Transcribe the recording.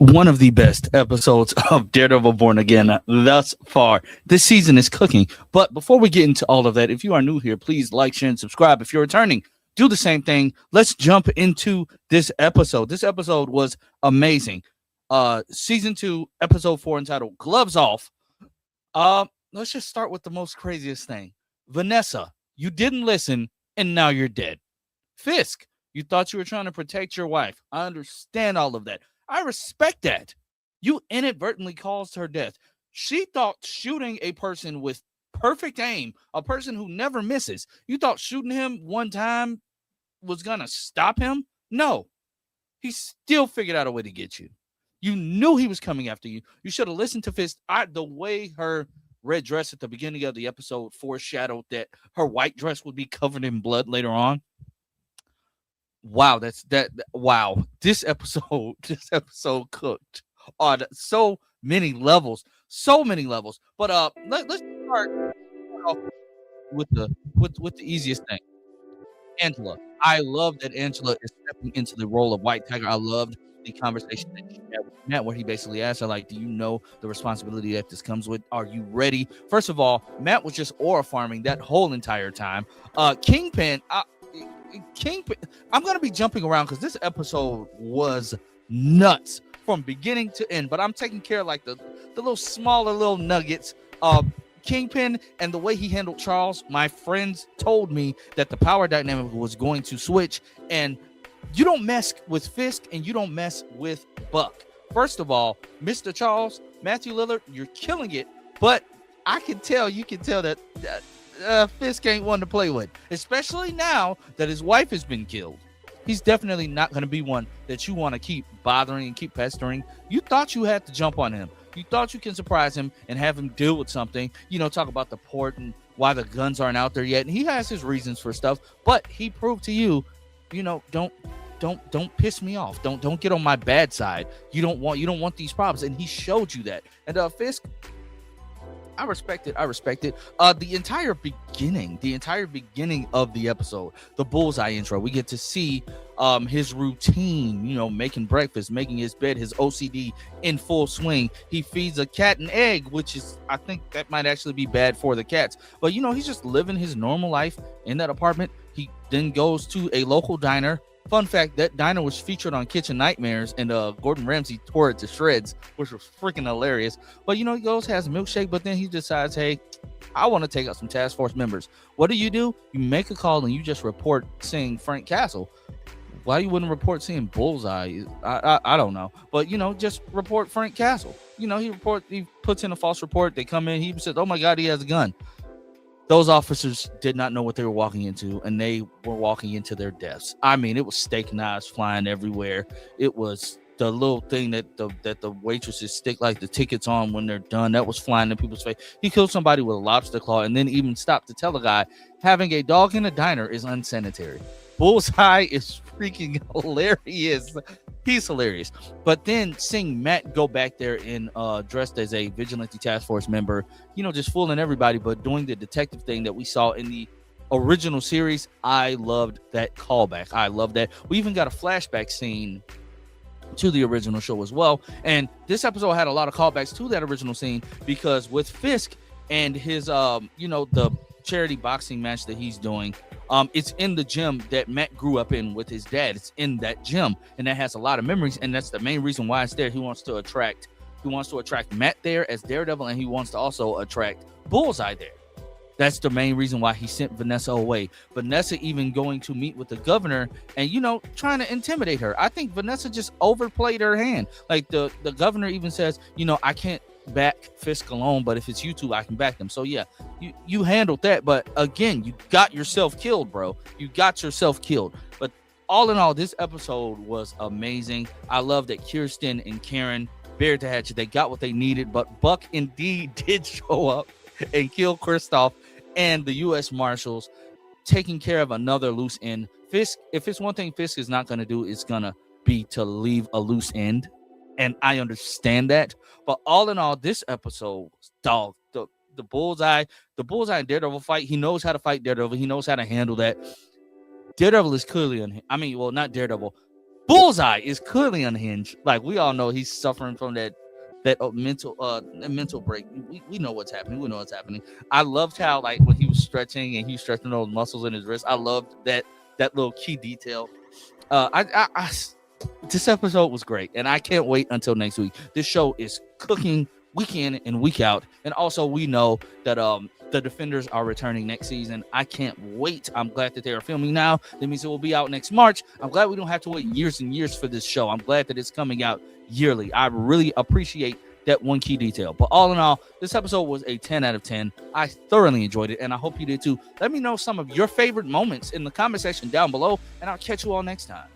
one of the best episodes of Daredevil Born Again thus far. This season is cooking. But before we get into all of that, if you are new here, please like, share, and subscribe. If you're returning, do the same thing. Let's jump into this episode. This episode was amazing. Season 2, episode 4, entitled Gloves Off. Let's just start with the most craziest thing. Vanessa, you didn't listen, and now you're dead. Fisk, you thought you were trying to protect your wife. I understand all of that. I respect that. You inadvertently caused her death. She thought shooting a person with perfect aim, a person who never misses, you thought shooting him one time was going to stop him? No. He still figured out a way to get you. You knew he was coming after you. You should have listened to Fist. The way her red dress at the beginning of the episode foreshadowed that her white dress would be covered in blood later on. Wow, wow. This episode cooked on so many levels. But let's start off with the easiest thing. Angela. I love that Angela is stepping into the role of White Tiger. I loved the conversation that she had with Matt, where he basically asked her, like, do you know the responsibility that this comes with? Are you ready? First of all, Matt was just aura farming that whole entire time. Kingpin, I'm going to be jumping around because this episode was nuts from beginning to end, but I'm taking care of like the little smaller little nuggets. Kingpin and the way he handled Charles, my friends told me that the power dynamic was going to switch, and you don't mess with Fisk and you don't mess with Buck. First of all, Mr. Charles, Matthew Lillard, you're killing it, but you can tell that Fisk ain't one to play with, especially now that his wife has been killed. He's definitely not going to be one that you want to keep bothering and keep pestering. You thought you had to jump on him. You thought you can surprise him and have him deal with something, talk about the port and why the guns aren't out there yet. And he has his reasons for stuff, but he proved to you, don't piss me off. Don't get on my bad side. You don't want these problems. And he showed you that. And Fisk, I respect it. The entire beginning of the episode, the bullseye intro, we get to see his routine, making breakfast, making his bed, his OCD in full swing. He feeds a cat an egg, which is, I think that might actually be bad for the cats. But, he's just living his normal life in that apartment. He then goes to a local diner. Fun fact, that diner was featured on Kitchen Nightmares, and Gordon Ramsay tore it to shreds, which was freaking hilarious. But, he goes, has a milkshake, but then he decides, hey, I want to take out some task force members. What do? You make a call and you just report seeing Frank Castle. Why you wouldn't report seeing Bullseye? I don't know. But, just report Frank Castle. He puts in a false report. They come in. He says, oh, my God, he has a gun. Those officers did not know what they were walking into, and they were walking into their deaths. I mean, it was steak knives flying everywhere. It was the little thing that the waitresses stick like the tickets on when they're done. That was flying in people's face. He killed somebody with a lobster claw and then even stopped to tell a guy having a dog in a diner is unsanitary. Bullseye is freaking hilarious. He's hilarious. But then seeing Matt go back there in dressed as a vigilante task force member, just fooling everybody, but doing the detective thing that we saw in the original series, I loved that callback. I love that. We even got a flashback scene to the original show as well. And this episode had a lot of callbacks to that original scene because with Fisk and his, the charity boxing match that he's doing, it's in the gym that Matt grew up in with his dad. It's in that gym, and that has a lot of memories, and that's the main reason why it's there. He wants to attract Matt there as Daredevil, and he wants to also attract Bullseye there. That's the main reason why he sent Vanessa away. Vanessa even going to meet with the governor and, trying to intimidate her. I think Vanessa just overplayed her hand. Like the governor even says, I can't back Fisk alone, but if it's you two, I can back them. So yeah, you handled that, but again, you got yourself killed, bro. You got yourself killed. But all in all, this episode was amazing. I love that Kirsten and Karen bared the hatchet. They got what they needed, but Buck indeed did show up and kill Kristoff and the U.S. Marshals, taking care of another loose end. Fisk, if it's one thing Fisk is not going to do, it's going to be to leave a loose end. And I understand that. But all in all, this episode, dog, the Bullseye and Daredevil fight, he knows how to fight Daredevil. He knows how to handle that. Daredevil is clearly not Daredevil. Bullseye is clearly unhinged. Like, we all know he's suffering from that mental break. We know what's happening. We know what's happening. I loved how, like, when he was stretching and he was stretching those muscles in his wrist. I loved that little key detail. This episode was great, and I can't wait until next week. This show is cooking week in and week out, and also we know that the Defenders are returning next season. I can't wait. I'm glad that they are filming now. That means it will be out next March. I'm glad we don't have to wait years and years for this show. I'm glad that it's coming out yearly. I really appreciate that one key detail. But all in all, this episode was a 10 out of 10. I thoroughly enjoyed it, and I hope you did too. Let me know some of your favorite moments in the comment section down below, and I'll catch you all next time.